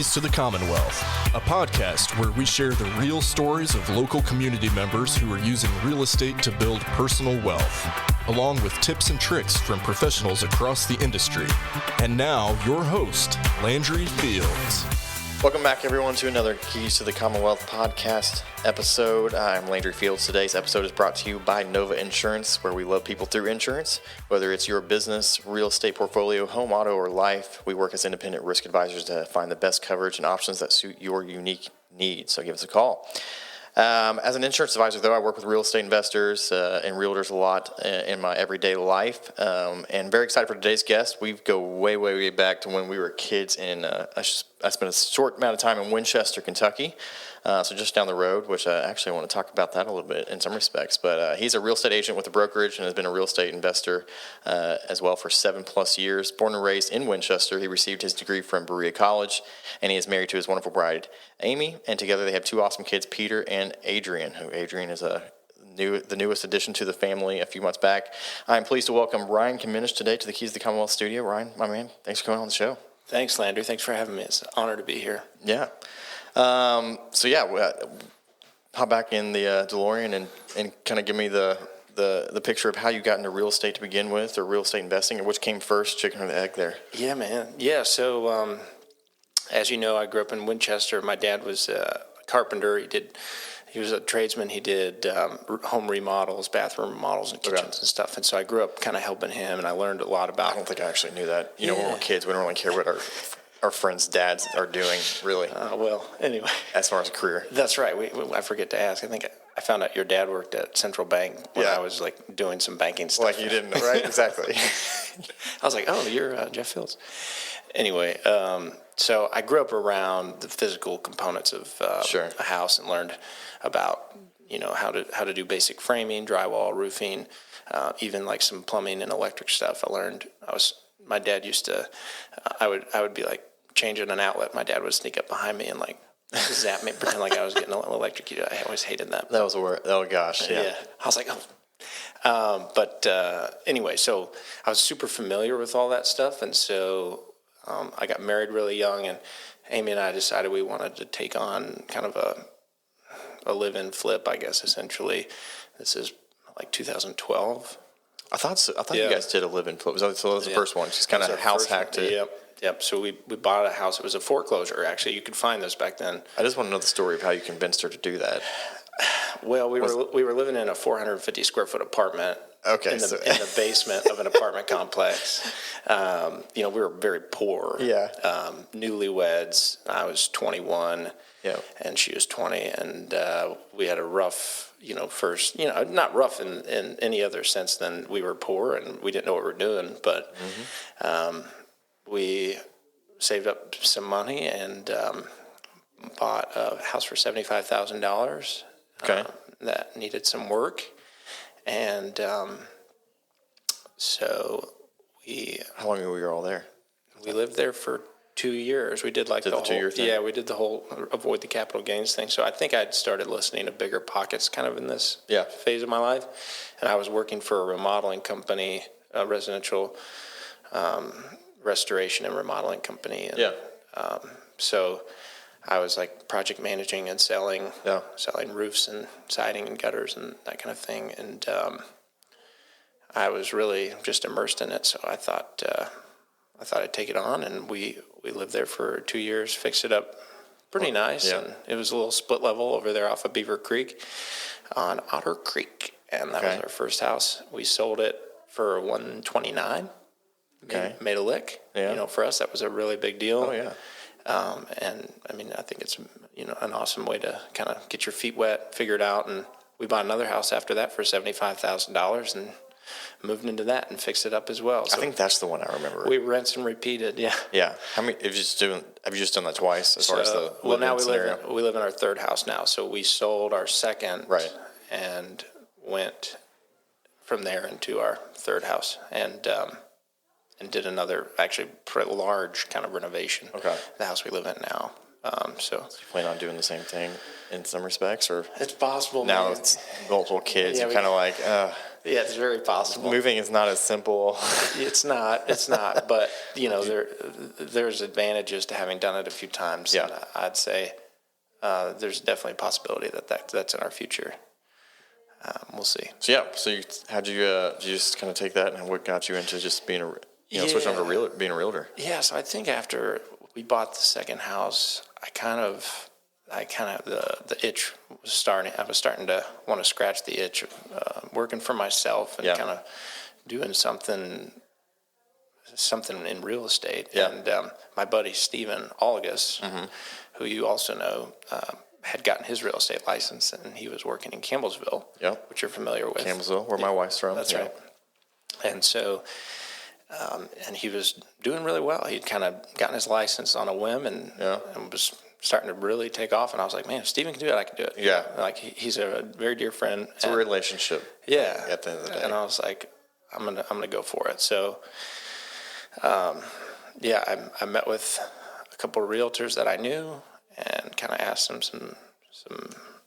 Keys to the Commonwealth, a podcast where we share the real stories of local community members who are using real estate to build personal wealth, along with tips and tricks from professionals across the industry. And now, your host, Landry Fields. Welcome back, everyone, to another Keys to the Commonwealth podcast episode. I'm Landry Fields. Today's episode is brought to you by Nova Insurance, where we love people through insurance. Whether it's your business, real estate portfolio, home, auto, or life, we work as independent risk advisors to find the best coverage and options that suit your unique needs. So give us a call. As an insurance advisor, though, I work with real estate investors and realtors a lot in my everyday life. And very excited for today's guest. We go way back to when we were kids I spent a short amount of time in Winchester, Kentucky, so just down the road, which I actually want to talk about that a little bit in some respects. But he's a real estate agent with the Brokerage and has been a real estate investor as well for 7+ years. Born and raised in Winchester, he received his degree from Berea College, and he is married to his wonderful bride, Amy, and together they have two awesome kids, Peter and Adrian, who Adrian is the newest addition to the family a few months back. I'm pleased to welcome Ryan Camenisch today to the Keys to the Commonwealth studio. Ryan, my man, thanks for coming on the show. Thanks, Landry. Thanks for having me. It's an honor to be here. Yeah. Hop back in the DeLorean and kind of give me the picture of how you got into real estate to begin with, or real estate investing, or which came first, chicken or the egg there? Yeah, man. Yeah, so as you know, I grew up in Winchester. My dad was a carpenter. He was a tradesman. He did home remodels, bathroom remodels, and kitchens and stuff. And so I grew up kind of helping him, and I learned a lot about. I don't think I actually knew that. When we're kids, we don't really care what our friends' dads are doing, really. Well, anyway. As far as a career. That's right. I forget to ask. I think I found out your dad worked at Central Bank when I was doing some banking stuff. Like you didn't, right? Exactly. I was like, oh, you're Jeff Fields. Anyway, so I grew up around the physical components of a house and learned about how to do basic framing, drywall, roofing, even like some plumbing and electric stuff. My dad used to, I would be like changing an outlet. My dad would sneak up behind me and like zap me, pretend like I was getting electrocuted. I always hated that. That was a word. Oh gosh, yeah. I was like, anyway, so I was super familiar with all that stuff, and so I got married really young, and Amy and I decided we wanted to take on kind of a live-in flip, I guess, essentially. This is like 2012. I thought so. I thought you guys did a live-in flip. So that was the first one. Just kind of house hacked it. Yep. So we bought a house. It was a foreclosure, actually. You could find those back then. I just want to know the story of how you convinced her to do that. Well, we were living in a 450 square foot apartment. Okay, in the basement of an apartment complex. We were very poor. Yeah. Newlyweds. I was 21. Yeah. And she was 20, and we had a rough, first, not rough in any other sense than we were poor and we didn't know what we were doing, but we saved up some money and bought a house for $75,000. Okay. That needed some work, and so we. How long were you all there? We lived there for 2 years. We did the whole 2-year thing? Yeah, we did the whole avoid the capital gains thing. So I think I'd started listening to Bigger Pockets kind of in this phase of my life. And I was working for a remodeling company, a residential restoration and remodeling company. And, so I was like project managing and selling roofs and siding and gutters and that kind of thing. And I was really just immersed in it. So I thought I'd take it on, and we lived there for 2 years, fixed it up pretty nice, and it was a little split level over there off of Beaver Creek on Otter Creek, and that was our first house. We sold it for $129. Made a lick. Yeah. For us, that was a really big deal. Oh, yeah. And I mean, I think it's, an awesome way to kind of get your feet wet, figure it out, and we bought another house after that for $75,000, and moved into that and fixed it up as well. So I think that's the one I remember. We rinsed and repeated, yeah. Yeah. How many? Have you just done that twice? As far as the now we live in our third house now. So we sold our second, and went from there into our third house, and did another actually pretty large kind of renovation. Okay. The house we live in now. So you plan on doing the same thing in some respects, or it's possible. Now man. It's multiple kids. You're kind of like. Yeah, it's very possible. Moving is not as simple. It's not. But, there's advantages to having done it a few times. Yeah. And I'd say there's definitely a possibility that's in our future. We'll see. So, how'd you just kind of take that, and what got you into just being switching over to being a realtor? Yeah, so I think after we bought the second house, the itch was starting. I was starting to want to scratch the itch of working for myself and kind of doing something in real estate. Yeah. And my buddy Stephen Algus, who you also know, had gotten his real estate license, and he was working in Campbellsville, which you're familiar with. Campbellsville, where my wife's from. That's right. And so, and he was doing really well. He'd kind of gotten his license on a whim and was starting to really take off. And I was like, man, if Steven can do it, I can do it. Yeah. Like, he's a very dear friend. It's a relationship. Yeah. At the end of the day. And I was like, I'm gonna go for it. So, I met with a couple of realtors that I knew and kind of asked them some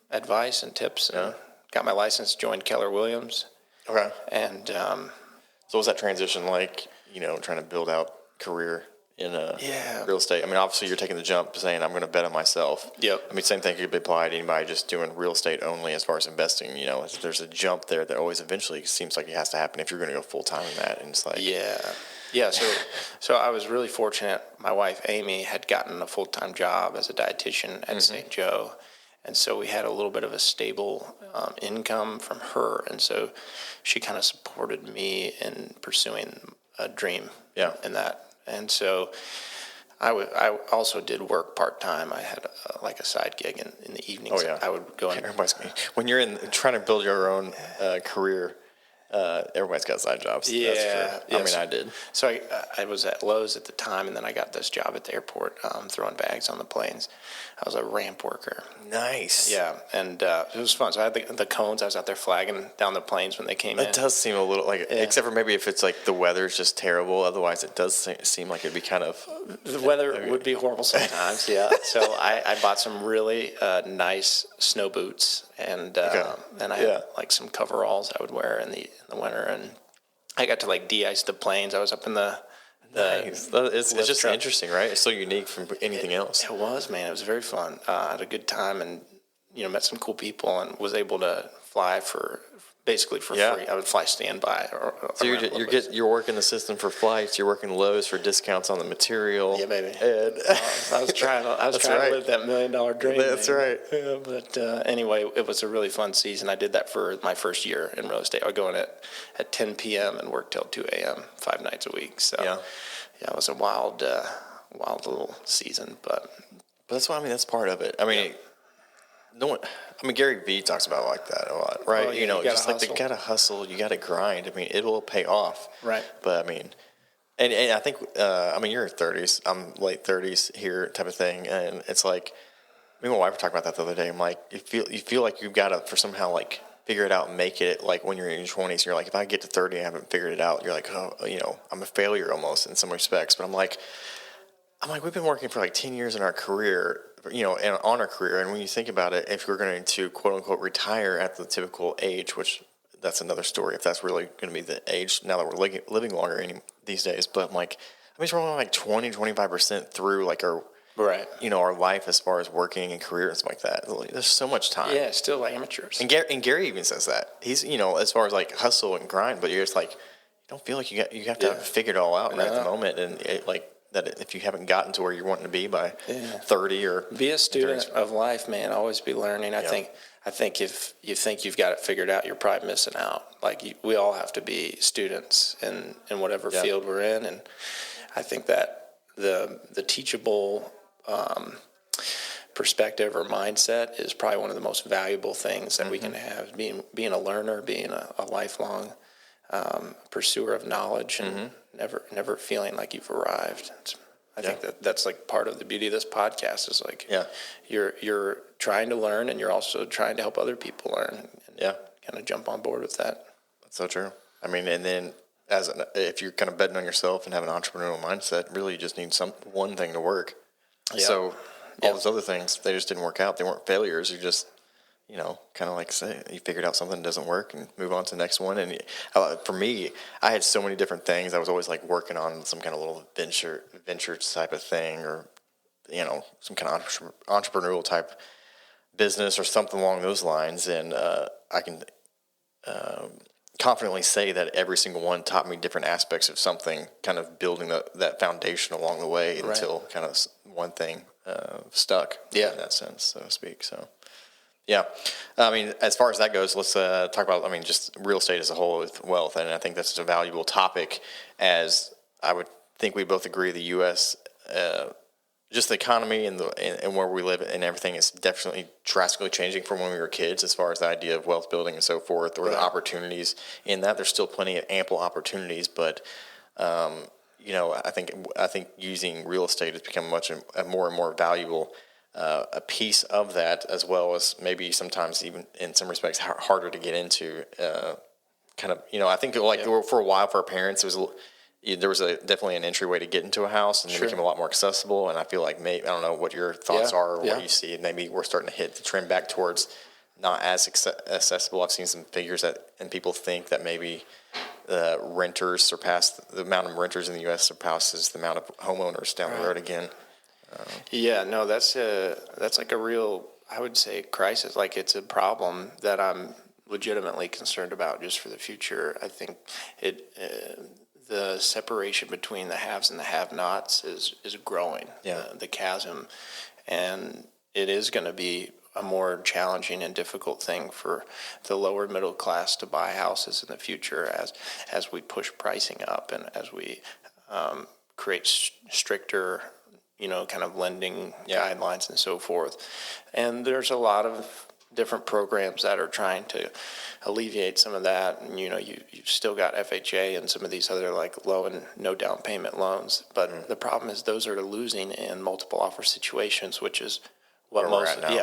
advice and tips, and got my license, joined Keller Williams. Okay. And so what was that transition like, trying to build out career in real estate? I mean, obviously you're taking the jump saying I'm going to bet on myself. Yep. I mean, same thing could be applied to anybody just doing real estate only as far as investing. There's a jump there that always eventually seems like it has to happen if you're going to go full time in that. And it's like... Yeah, so I was really fortunate. My wife, Amy, had gotten a full-time job as a dietitian at St. Joe, and so we had a little bit of a stable income from her, and so she kind of supported me in pursuing a dream in that. And so I also did work part-time. I had a side gig in the evenings. Oh, yeah. I would go in. When you're trying to build your own career, everybody's got side jobs. Yeah. That's true. I mean, I did. So I was at Lowe's at the time, and then I got this job at the airport throwing bags on the planes. I was a ramp worker. Nice. Yeah, and it was fun. So I had the cones. I was out there flagging down the planes when they came in. It does seem a little like, except for maybe if it's like the weather's just terrible. Otherwise, it does seem like it'd be kind of... The weather would be horrible sometimes, yeah. So I bought some really nice snow boots, and I had some coveralls I would wear in the winter, and I got to de-ice the planes. I was up in the nice. It's just truck. Interesting, right? It's so unique from anything else. It was, man. It was very fun. I had a good time, and met some cool people, and was able to fly basically for free. I would fly standby. So you're working the system for flights. You're working Lowe's for discounts on the material. Yeah, baby. And I was trying to live that $1 million dream. That's right. Yeah, but anyway, it was a really fun season. I did that for my first year in real estate. I would go in at 10 p.m. and work till 2 a.m. 5 nights a week. So it was a wild little season. But that's why that's part of it. I mean. Gary Vee talks about it like that a lot, right? Oh, yeah, you just like you gotta hustle, you gotta grind. I mean, it will pay off, right? But and I think, you're 30s, I'm late 30s here, type of thing, and it's like, me and my wife were talking about that the other day. I'm like, you feel like you've got to somehow figure it out and make it. Like when you're in your 20s, you're like, if I get to 30 and I haven't figured it out, you're like, oh, I'm a failure almost in some respects. But I'm like, we've been working for 10 years in our career. And on our career, and when you think about it, if we're going to quote unquote retire at the typical age, which that's another story, if that's really going to be the age now that we're living longer these days, but I'm like, we're only 20-25% through our right, our life as far as working and career and stuff like that. There's so much time. Yeah, still amateurs. And Gary even says that he's as far as hustle and grind, but you're just you don't feel like you have to figure it all out right at the moment, and that if you haven't gotten to where you're wanting to be by 30 or... Be a student of life, man. Always be learning. I think if you think you've got it figured out, you're probably missing out. We all have to be students in whatever field we're in. And I think that the teachable perspective or mindset is probably one of the most valuable things that we can have. Being a learner, being a lifelong pursuer of knowledge, and never feeling like you've arrived. I think that's part of the beauty of this podcast is you're trying to learn, and you're also trying to help other people learn, and kind of jump on board with that. That's so true. And then if you're kind of betting on yourself and have an entrepreneurial mindset, really you just need one thing to work. So all those other things, they just didn't work out. They weren't failures. You just kind of like say you figured out something that doesn't work and move on to the next one. And for me, I had so many different things. I was always like working on some kind of little venture type of thing, or some kind of entrepreneurial type business or something along those lines. And I can confidently say that every single one taught me different aspects of something, kind of building that foundation along the way until kind of one thing stuck in that sense, so to speak. So, yeah. I mean, as far as that goes, let's talk about, just real estate as a whole with wealth. And I think that's a valuable topic, as I would think we both agree the U.S., just the economy and where we live and everything is definitely drastically changing from when we were kids, as far as the idea of wealth building and so forth, or the opportunities in that. There's still plenty of ample opportunities, but I think using real estate has become a more and more valuable a piece of that, as well as maybe sometimes even in some respects harder to get into. I think for a while for our parents, there was definitely an entryway to get into a house, and it became a lot more accessible. And I feel like I don't know what your thoughts are or what you see. Maybe we're starting to hit the trend back towards not as accessible. I've seen some figures and people think that maybe the amount of renters in the U.S. surpasses the amount of homeowners down the road again. That's like a real, I would say, crisis. Like, it's a problem that I'm legitimately concerned about just for the future. I think the separation between the haves and the have-nots is growing, the chasm, and it is going to be a more challenging and difficult thing for the lower middle class to buy houses in the future as we push pricing up and as we create stricter kind of lending guidelines and so forth. And there's a lot of different programs that are trying to alleviate some of that. And, you've still got FHA and some of these other like low and no down payment loans. But the problem is those are losing in multiple offer situations, which is what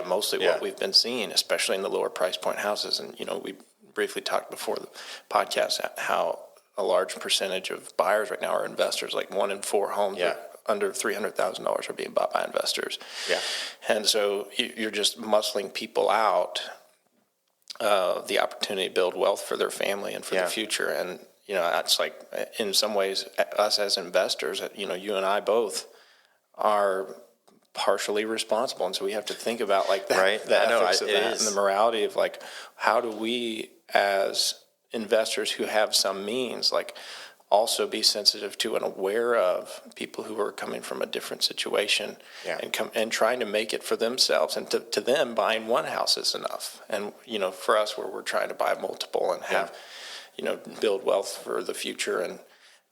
mostly what we've been seeing, especially in the lower price point houses. And, we briefly talked before the podcast how a large percentage of buyers right now are investors. Like 1 in 4 homes under $300,000 are being bought by investors. Yeah. And so you're just muscling people out the opportunity to build wealth for their family and for the future. And, it's like, in some ways, us as investors, you and I both are partially responsible. And so we have to think about like that, the ethics of that and the morality of like, how do we as investors who have some means, like, also be sensitive to and aware of people who are coming from a different situation and trying to make it for themselves. And to them, buying one house is enough. And, for us, where we're trying to buy multiple and have, build wealth for the future. And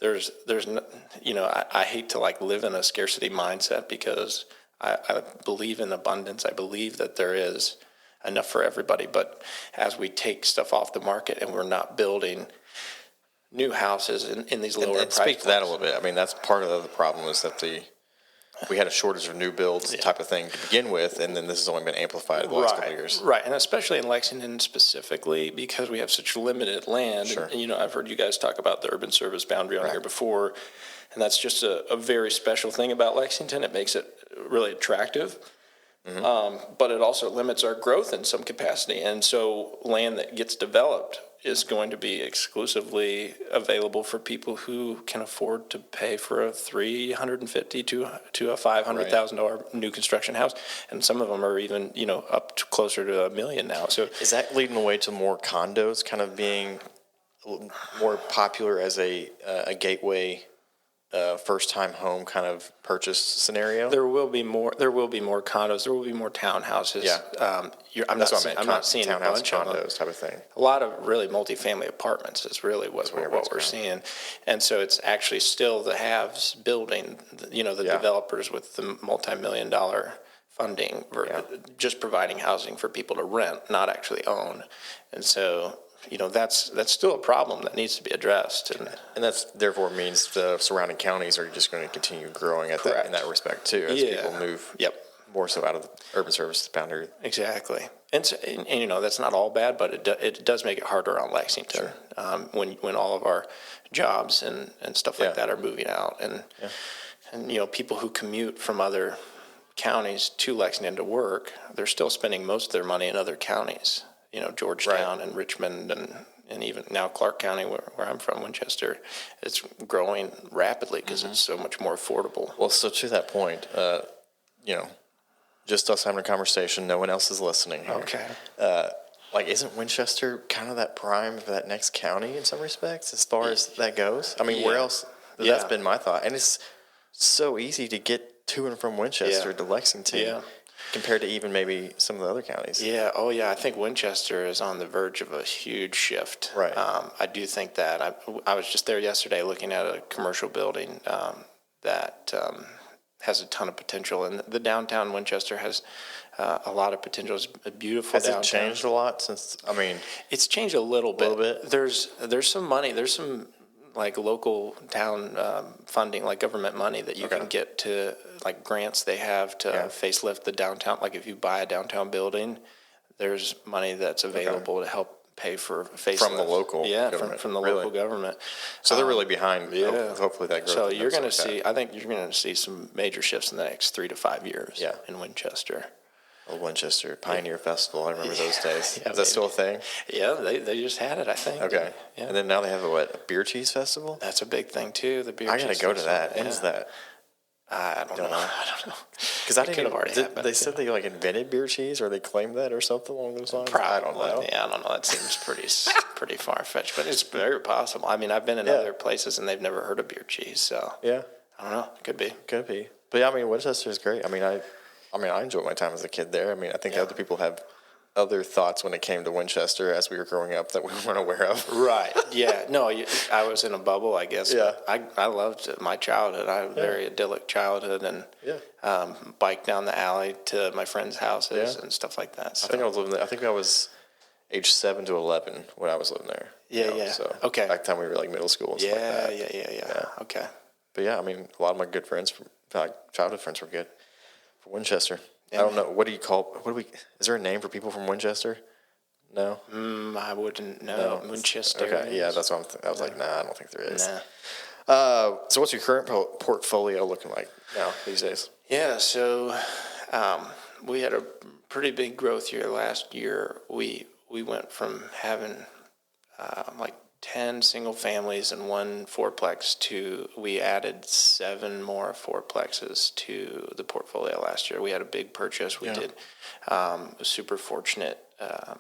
there's I hate to like live in a scarcity mindset, because I believe in abundance. I believe that there is enough for everybody. But as we take stuff off the market and we're not building new houses in these lower price points. Speak to that a little bit. I mean, that's part of the problem, is that we had a shortage of new builds type of thing to begin with, and then this has only been amplified in the last couple of years. Right, and especially in Lexington specifically, because we have such limited land. Sure. And I've heard you guys talk about the urban service boundary on here before, and that's just a very special thing about Lexington. It makes it really attractive. Mm-hmm. But it also limits our growth in some capacity. And so land that gets developed is going to be exclusively available for people who can afford to pay for a $350,000 to a $500,000 new construction house, and some of them are even up to closer to $1 million now. So is that leading the way to more condos kind of being more popular as a gateway first-time home kind of purchase scenario? There will be more condos. There will be more townhouses. Yeah, I'm not seeing a bunch of condos type of thing. A lot of really multifamily apartments is really what we're seeing, and so it's actually still the haves building. The developers with the multi-million-dollar funding, just providing housing for people to rent, not actually own, and so. That's still a problem that needs to be addressed, and that's therefore means the surrounding counties are just going to continue growing in that respect too, as people move more so out of the urban services boundary. Exactly, and that's not all bad, but it does make it harder on Lexington when all of our jobs and stuff like that are moving out, and people who commute from other counties to Lexington to work, they're still spending most of their money in other counties. Georgetown and Richmond and even now Clark County, where I'm from, Winchester, it's growing rapidly because it's so much more affordable. Well, so to that point, just us having a conversation, no one else is listening here. Okay. Isn't Winchester kind of that prime for that next county in some respects as far as that goes? I mean, where else? That's been my thought. And it's so easy to get to and from Winchester to Lexington compared to even maybe some of the other counties. Yeah. Oh, yeah. I think Winchester is on the verge of a huge shift. Right. I do think that. I was just there yesterday looking at a commercial building that has a ton of potential. And the downtown Winchester has a lot of potential. It's a beautiful downtown. Has it changed a lot since, It's changed a little bit. There's some money. There's some local town funding, government money that you can get to, grants they have to facelift the downtown. If you buy a downtown building, there's money that's available to help pay for facelift. From the local government. From the local government. So they're really behind. Hopefully that growth. So you're going to see, I think you're going to see some major shifts in the next 3 to 5 years in Winchester. Winchester Pioneer Festival. I remember those days. Is that still a thing? Yeah, they just had it, I think. Okay. Yeah. And then now they have a beer cheese festival? That's a big thing too. The beer. I got to go to that. When is that? I don't know. Because I didn't. They said they invented beer cheese, or they claimed that, or something along those lines. Probably. I don't know. Yeah, I don't know. That seems pretty far fetched, but it's very possible. I mean, I've been in other places and they've never heard of beer cheese, so I don't know. Could be. But yeah, Winchester is great. I enjoyed my time as a kid there. I think other people have other thoughts when it came to Winchester as we were growing up that we weren't aware of. Right. Yeah. No, I was in a bubble, I guess. Yeah. I loved my childhood. I had a very idyllic childhood and biked down the alley to my friends' houses and stuff like that. So. I think I was living there. I think I was age 7 to 11 when I was living there. Yeah. So okay. Back time we were middle school and stuff like that. Yeah. Okay. But a lot of my good friends, childhood friends, were good. Winchester. I don't know. What do we? Is there a name for people from Winchester? No. I wouldn't know. No. Winchester. Okay. Yeah, that's what I was nah, I don't think there is. Nah. So what's your current portfolio looking like now these days? Yeah. So, we had a pretty big growth year last year. We went from having 10 single families and 1 fourplex to we added 7 more fourplexes to the portfolio last year. We had a big purchase. We did. Was super fortunate. I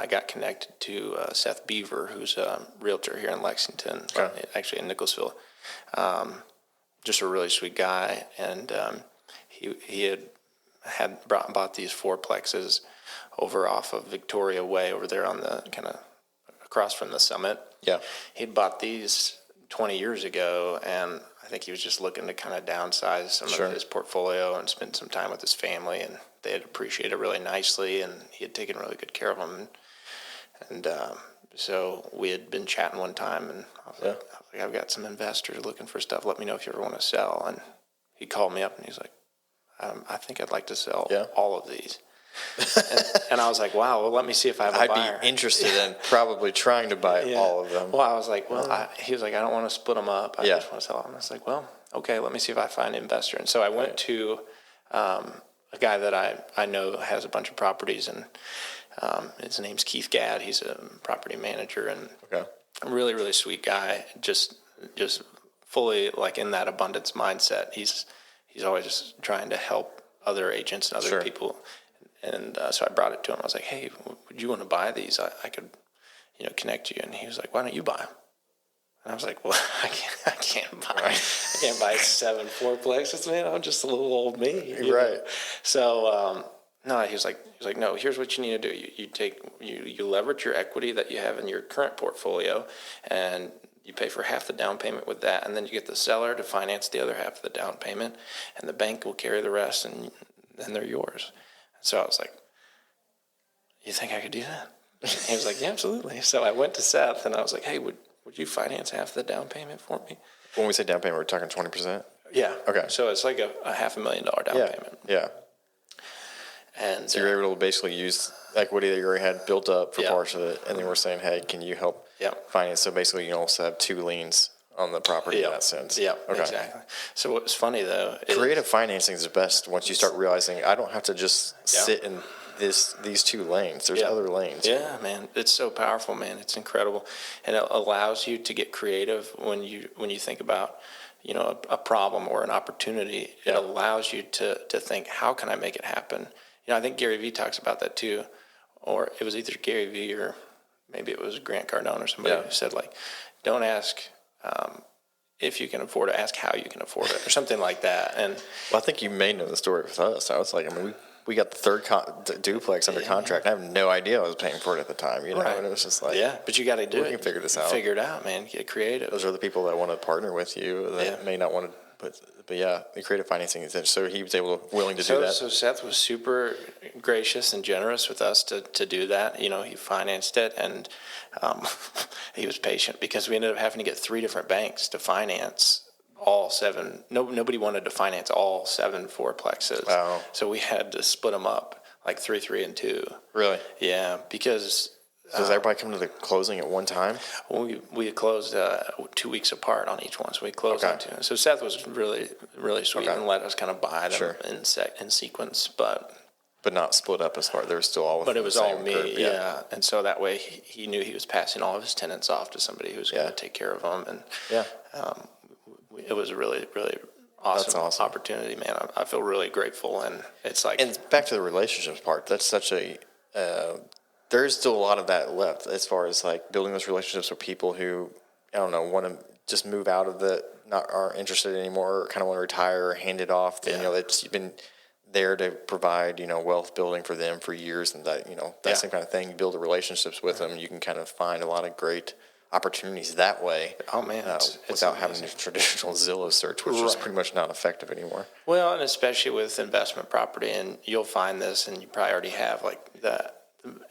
got connected to Seth Beaver, who's a realtor here in Lexington, actually in Nicholasville. Just a really sweet guy, and he had bought these fourplexes over off of Victoria Way over there on the kind of across from the summit. Yeah. He'd bought these 20 years ago, and I think he was just looking to kind of downsize some of his portfolio and spend some time with his family, and they had appreciated it really nicely, and he had taken really good care of them. And so we had been chatting one time, and I was like, I've got some investors looking for stuff. Let me know if you ever want to sell. And he called me up, and he's like, I think I'd like to sell all of these. and I was like, wow, well, let me see if I have a buyer. I'd be interested in probably trying to buy all of them. Well, I was like, he was like, I don't want to split them up. I just want to sell them. I was like, well, okay, let me see if I find an investor. And so I went to a guy that I know has a bunch of properties, and his name's Keith Gadd. He's a property manager and a really, really sweet guy, just fully in that abundance mindset. He's always just trying to help other agents and other people. And so I brought it to him. I was like, hey, would you want to buy these? I could, connect you. And he was like, why don't you buy them? And I was like, well, I can't buy 7 fourplexes, man. I'm just a little old me. Right. So, no, he was like, no, here's what you need to do. You leverage your equity that you have in your current portfolio, and you pay for half the down payment with that, and then you get the seller to finance the other half of the down payment, and the bank will carry the rest, and then they're yours. So I was like, you think I could do that? And he was like, yeah, absolutely. So I went to Seth, and I was like, hey, would you finance half the down payment for me? When we say down payment, we're talking 20%? Yeah. Okay. So it's like a $500,000 down payment. Yeah. And so you're able to basically use equity that you already had built up for parts of it, and then we're saying, hey, can you help finance? So basically you also have 2 liens on the property in that sense. Yeah, exactly. So what's funny though, creative financing is the best once you start realizing I don't have to just sit in these two lanes. There's other lanes. Yeah, man, it's so powerful, man. It's incredible, and it allows you to get creative when you think about a problem or an opportunity. It allows you to think, how can I make it happen? I think Gary Vee talks about that too, or it was either Gary Vee or maybe it was Grant Cardone or somebody who said, like, don't ask if you can afford it, ask how you can afford it, or something like that. And I think you may know the story with us. I was like, we got the third duplex under contract. I have no idea I was paying for it at the time, and it was just like, but you got to do it. We can figure this out. Figure it out, man. Get creative. Those are the people that want to partner with you that may not want to. But yeah, the creative financing is so he was willing to do that. So Seth was super gracious and generous with us to do that. He financed it, and he was patient because we ended up having to get 3 different banks to finance all 7. Nobody wanted to finance all 7 fourplexes. Wow. So we had to split them up like 3, 3, and 2. Really? Yeah, because. So does everybody come to the closing at one time? We had closed 2 weeks apart on each one, so we closed on 2. So Seth was really, really sweet and let us kind of buy them in sequence, but not split up as far. They were still all. But it was all me, and so that way he knew he was passing all of his tenants off to somebody who was going to take care of them, and it was a really, really awesome opportunity, man. I feel really grateful, and it's like. And back to the relationships part. That's such a. There is still a lot of that left as far as like building those relationships with people who, I don't know, want to just move out of aren't interested anymore, or kind of want to retire or hand it off. It's been there to provide, wealth building for them for years, and that same kind of thing. You build the relationships with them. You can kind of find a lot of great opportunities that way. Oh man, without having the traditional Zillow search, which is pretty much not effective anymore. Well, and especially with investment property, and you'll find this, and you probably already have, like the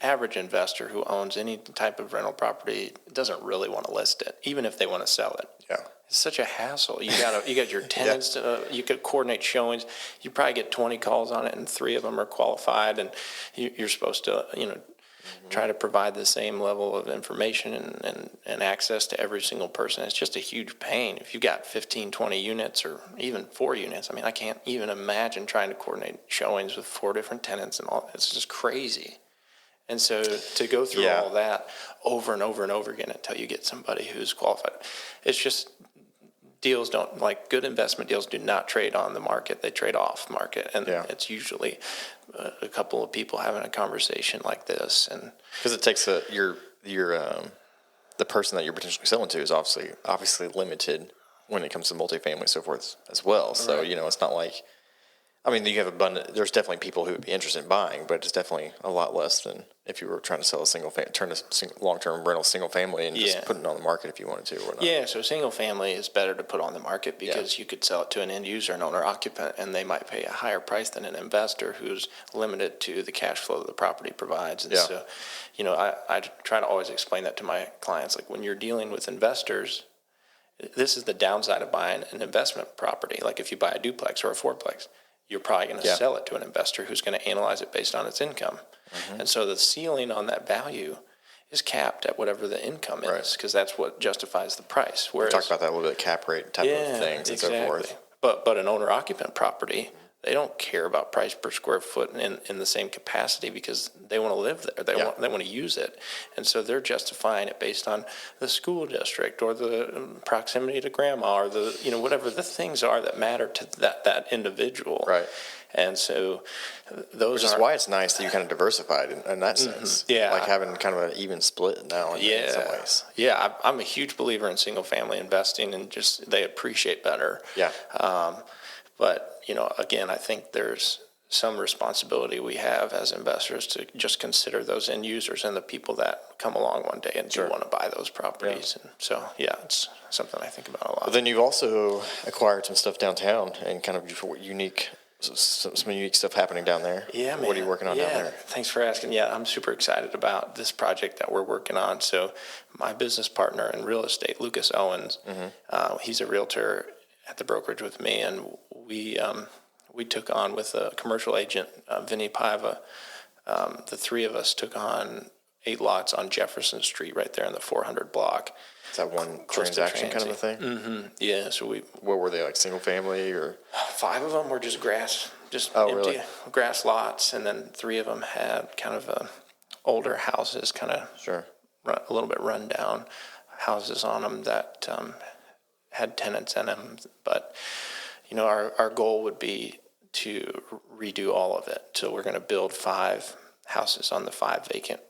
average investor who owns any type of rental property doesn't really want to list it, even if they want to sell it. Yeah, it's such a hassle. You got your tenants. You could coordinate showings. You probably get 20 calls on it, and 3 of them are qualified, and you're supposed to try to provide the same level of information and access to every single person. It's just a huge pain. If you've got 15, 20 units or even 4 units, I can't even imagine trying to coordinate showings with 4 different tenants and all. It's just crazy. And so to go through all that over and over and over again until you get somebody who's qualified, it's just deals don't, like good investment deals do not trade on the market. They trade off market. And it's usually a couple of people having a conversation like this. And because it takes the person that you're potentially selling to is obviously limited when it comes to multifamily and so forth as well. So, it's not like, you have there's definitely people who would be interested in buying, but it's definitely a lot less than if you were trying to sell turn a long-term rental single family and just put it on the market if you wanted to or not. Yeah, so single family is better to put on the market because you could sell it to an end user, an owner occupant, and they might pay a higher price than an investor who's limited to the cash flow the property provides. And so, I try to always explain that to my clients. Like when you're dealing with investors, this is the downside of buying an investment property. Like if you buy a duplex or a fourplex, you're probably going to sell it to an investor who's going to analyze it based on its income. Mm-hmm. And so the ceiling on that value is capped at whatever the income is, because that's what justifies the price. We talked about that a little bit, cap rate type of things and so forth. But an owner-occupant property, they don't care about price per square foot in the same capacity because they want to live there. They want to use it. And so they're justifying it based on the school district or the proximity to grandma or whatever the things are that matter to that individual. Right. And so those Which is why it's nice that you kind of diversified in that sense. Yeah. Like having kind of an even split now in some ways. Yeah. I'm a huge believer in single family investing and just they appreciate better. Yeah. But, again, I think there's some responsibility we have as investors to just consider those end users and the people that come along one day and do want to buy those properties. Yeah. And so, it's something I think about a lot. But then you've also acquired some stuff downtown and kind of some unique stuff happening down there. Yeah, man. What are you working on down there? Thanks for asking. Yeah, I'm super excited about this project that we're working on. So my business partner in real estate, Lucas Owens, he's a realtor at the brokerage with me, and we took on with a commercial agent, Vinny Paiva. The 3 of us took on 8 lots on Jefferson Street right there in the 400 block. Is that one transaction kind of a thing? Mm-hmm. Yeah. So what were they, like single family or? 5 of them were just grass, empty grass lots, and then 3 of them had kind of older houses, kind of a little bit run down houses on them that had tenants in them. But our goal would be to redo all of it. So we're going to build 5 houses on the 5 vacant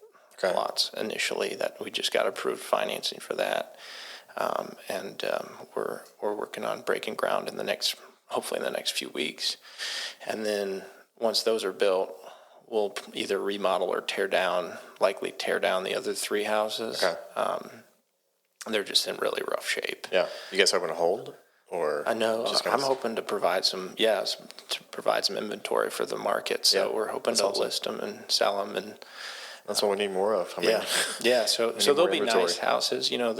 lots initially. That we just got approved financing for that, and we're working on breaking ground hopefully in the next few weeks. And then once those are built, we'll either remodel or likely tear down the other 3 houses. Okay. They're just in really rough shape. Yeah. You guys hoping to hold? Or I know. I'm hoping to provide some inventory for the market. So we're hoping to list them and sell them, and that's what we need more of. So there'll be nice houses. They'll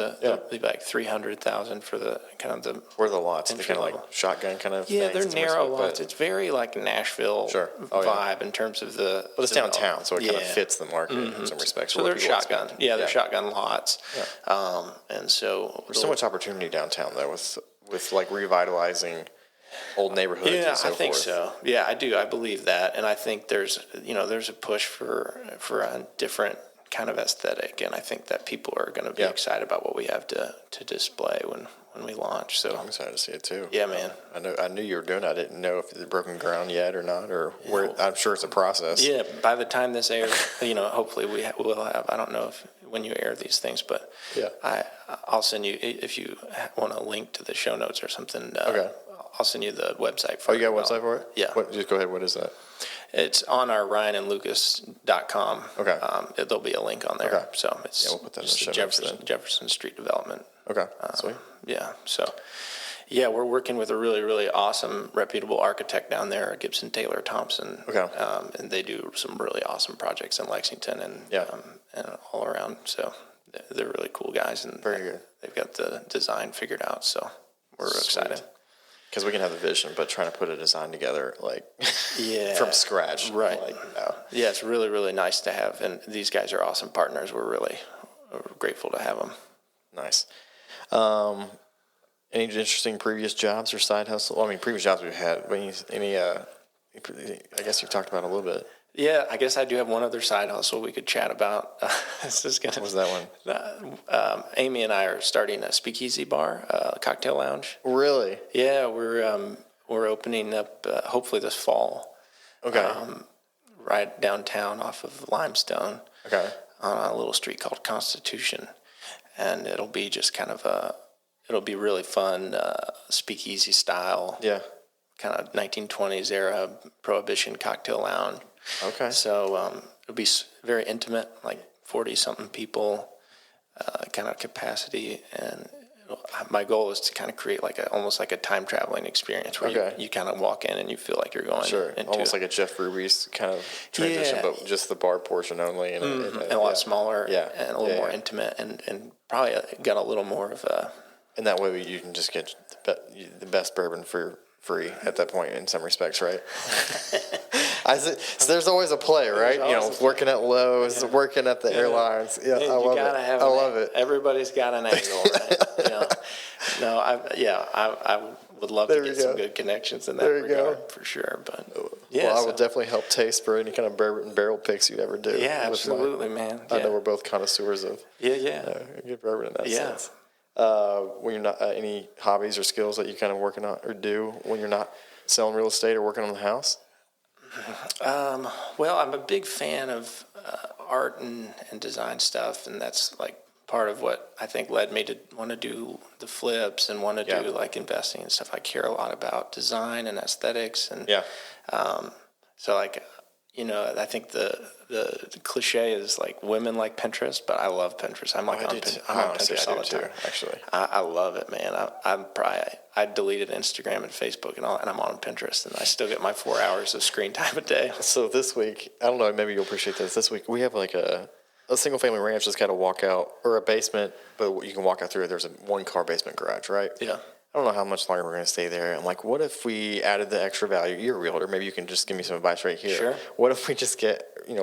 be like $300,000 for the kind of the. Where are the lots? They kind of like shotgun kind of. Yeah, they're narrow lots. It's very like Nashville vibe in terms of the. Well, it's downtown, so it kind of fits the market in some respects. So they're shotgun. Yeah, they're shotgun lots. Yeah. And so there's so much opportunity downtown though with like revitalizing old neighborhoods. Yeah, and so I think forth. so. Yeah, I do. I believe that, and I think there's a push for a different kind of aesthetic, and I think that people are going to be excited about what we have to display when we launch. So I'm excited to see it too. Yeah, man. I knew you were doing it. I didn't know if it's broken ground yet or not, or where. I'm sure it's a process. Yeah, by the time this airs, hopefully we'll have. I don't know when you air these things, but I'll send you, if you want a link to the show notes or something. Okay. I'll send you the website for it. Oh, you got a website for it? Yeah. Just go ahead. What is that? It's on our ryanandlucas.com. Okay. There'll be a link on there. Okay. So it's we'll put that in the show notes then. Jefferson Street development. Okay. Sweet. Yeah. So, we're working with a really, really awesome, reputable architect down there, Gibson Taylor Thompson. Okay. And they do some really awesome projects in Lexington and all around. So they're really cool guys, and very good. They've got the design figured out. So we're excited. Because we can have the vision, but trying to put a design together from scratch. Right. Yeah, it's really, really nice to have. And these guys are awesome partners. We're really grateful to have them. Nice. Any interesting previous jobs or side hustle? Well, I mean, previous jobs we've had. I guess you've talked about it a little bit. Yeah, I guess I do have one other side hustle we could chat about. What was that one? Amy and I are starting a speakeasy bar, a cocktail lounge. Really? Yeah, we're opening up hopefully this fall. Okay. Right downtown off of Limestone. Okay. On a little street called Constitution, and it'll be just kind of it'll be really fun, speakeasy style. Yeah. Kind of 1920s era Prohibition cocktail lounge. Okay. So it'll be very intimate, like 40-something people, kind of capacity, and my goal is to kind of create almost like a time traveling experience where you kind of walk in and you feel like you're going into almost like a Jeff Ruby's kind of transition, but just the bar portion only, and a lot smaller, and a little more intimate, and probably got a little more of a. And that way you can just get the best bourbon for free at that point in some respects, right? So there's always a play, right? Working at Lowe's, working at the airlines. Yeah, I love it. Everybody's got an angle, right? I would love to get some good connections in that regard for sure. But I will definitely help taste for any kind of bourbon barrel picks you'd ever do. Yeah, absolutely, man. I know we're both connoisseurs of good bourbon in that sense. When you're not any hobbies or skills that you kind of working on or do when you're not selling real estate or working on the house? Well, I'm a big fan of art and design stuff, and that's like part of what I think led me to want to do the flips and want to do like investing and stuff. I care a lot about design and aesthetics, and so like I think the cliche is like women like Pinterest, but I love Pinterest. I'm like on Pinterest all the time. Actually, I love it, man. I deleted Instagram and Facebook and all, and I'm on Pinterest, and I still get my 4 hours of screen time a day. So this week, I don't know, maybe you'll appreciate this. This week we have like a single family ranch that's got a walkout or a basement, but you can walk out through it. There's a 1-car basement garage, right? Yeah. I don't know how much longer we're going to stay there. I'm like, what if we added the extra value? You're a realtor. Maybe you can just give me some advice right here. Sure. What if we just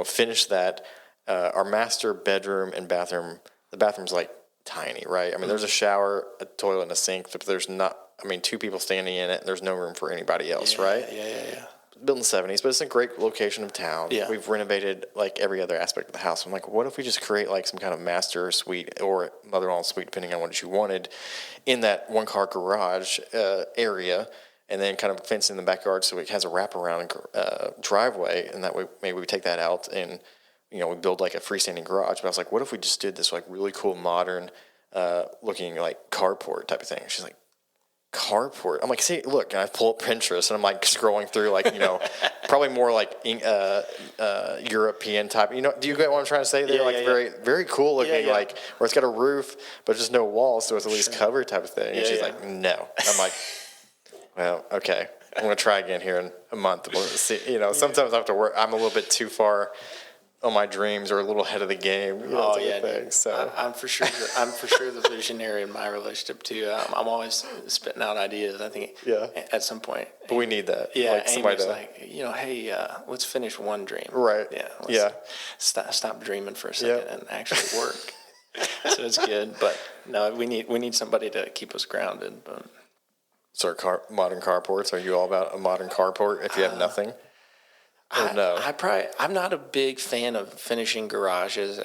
finish that our master bedroom and bathroom, the bathroom's like tiny, right? I mean, there's a shower, a toilet, and a sink, but there's not, I mean, 2 people standing in it, and there's no room for anybody else, right? Yeah. Built in the 70s, but it's a great location of town. Yeah. We've renovated like every other aspect of the house. I'm like, what if we just create like some kind of master suite or mother-in-law suite, depending on what you wanted, in that one-car garage area, and then kind of fence in the backyard so it has a wraparound driveway, and that way maybe we take that out and, you know, we build like a freestanding garage. But I was like, what if we just did this like really cool modern looking like carport type of thing? She's like, carport? I'm like, see, look, and I pull up Pinterest and I'm like scrolling through like, you know, probably more like European type, you know, do you get what I'm trying to say? They're very, very cool looking, like where it's got a roof, but just no walls. So it's at least covered type of thing. And she's like, no. I'm like, well, okay, I'm going to try again here in a month. We'll see, you know, sometimes I have to work. I'm a little bit too far on my dreams or a little ahead of the game. You know, Dude. So I'm for sure the visionary in my relationship too. I'm always spitting out ideas. I think at some point. But we need that. Yeah, like somebody to, like, you know, hey, let's finish one dream. Right. Yeah. Stop dreaming for a second and actually work. So it's good, but no, we need somebody to keep us grounded. But so modern carports. Are you all about a modern carport if you have nothing? No. I'm not a big fan of finishing garages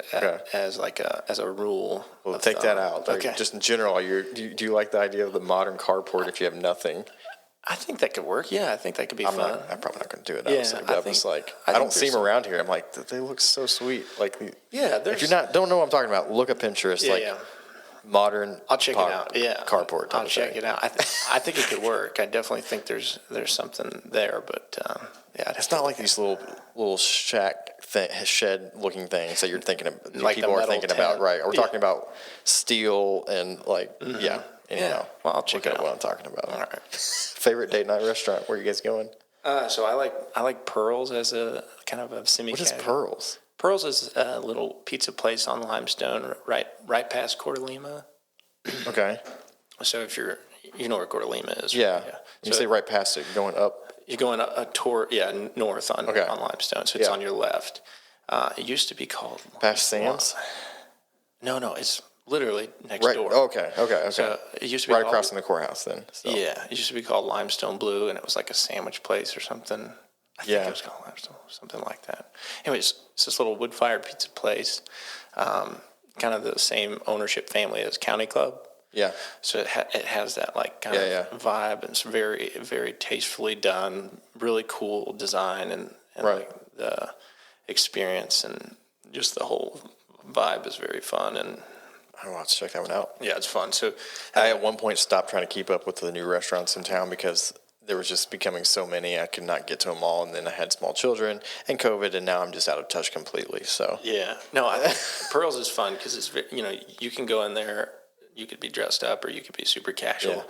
as a rule. Well, take that out. Like, just in general, do you like the idea of the modern carport if you have nothing? I think that could work. Yeah, I think that could be fun. I'm probably not going to do it. I don't see them around here. I'm like, they look so sweet. Like, if you don't know what I'm talking about, look at Pinterest. Modern. I'll check it out. Yeah, carport. I'll check it out. I think it could work. I definitely think there's something there, but it's not like these little shed looking things that you're thinking of. Like people are thinking about, right? We're Yeah. talking about steel and like Well, I'll check out out what I'm talking about. All right. Favorite date night restaurant? Where are you guys going? So I like Pearls as a kind of a semi-casual. What is Pearls? Pearls is a little pizza place on Limestone, right past Coeur d'Alene. Okay. So if you know where Coeur d'Alene is. Yeah. So You say right past it, going up. You're going north on Limestone, so it's on your left. It used to be called past Sam's. No, it's literally next door. Okay. So it used to be right across from the courthouse then. So. Yeah, it used to be called Limestone Blue, and it was like a sandwich place or something. I think it was called Limestone, something like that. Anyways, it's this little wood-fired pizza place, kind of the same ownership family as County Club. Yeah. So it has that like kind of vibe, and it's very, very tastefully done, really cool design, and like the experience and just the whole vibe is very fun. And I'll have to check that one out. Yeah, it's fun. So I at one point stopped trying to keep up with the new restaurants in town because there was just becoming so many. I could not get to them all, and then I had small children and COVID, and now I'm just out of touch completely. So I think Pearls is fun because it's, you know, you can go in there. You could be dressed up, or you could be super casual,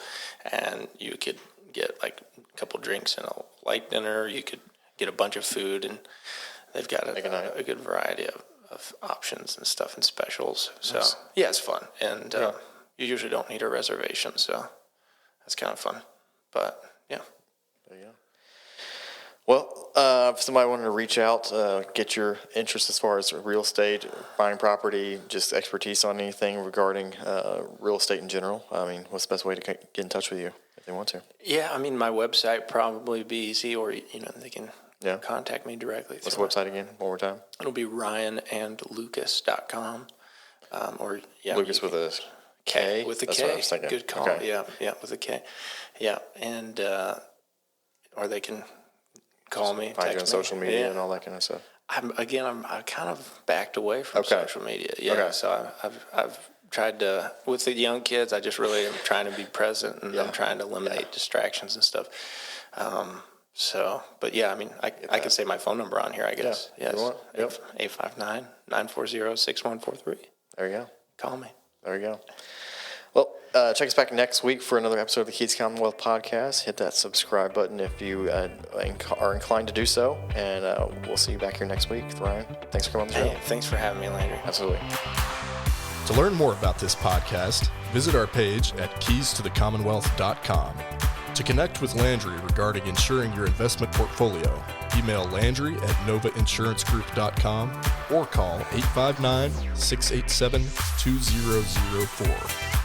and you could get like a couple drinks and a light dinner. You could get a bunch of food, and they've got a good variety of options and stuff and specials. So it's fun, and you usually don't need a reservation, so that's kind of fun. But there you go. Well, if somebody wanted to reach out, get your interest as far as real estate, buying property, just expertise on anything regarding real estate in general, I mean, what's the best way to get in touch with you if they want to? Yeah, I mean, my website probably be easy, or they can contact me directly. What's the website again? One more time. It'll be ryanandlucas.com. Lucas with a K? With a That's K. What I was thinking. Good call. Okay. Yeah, with a K. Yeah, and or they can call me, find you on social media and all that kind of stuff. I'm kind of backed away from social media. Yeah, so I've tried to, with the young kids, I just really am trying to be present, and I'm trying to eliminate distractions and stuff. But I mean, I can say my phone number on here, I guess. Yeah. Yes. 859-940-6143. There you go. Call me. There you go. Well, check us back next week for another episode of the Keys Commonwealth Podcast. Hit that subscribe button if you are inclined to do so. And we'll see you back here next week. Ryan, thanks for coming on the show. Hey, thanks for having me, Landry. Absolutely. To learn more about this podcast, visit our page at keystothecommonwealth.com. To To connect with Landry regarding insuring your investment portfolio, email Landry at novainsuranceGroup.com or call 859-687-2004.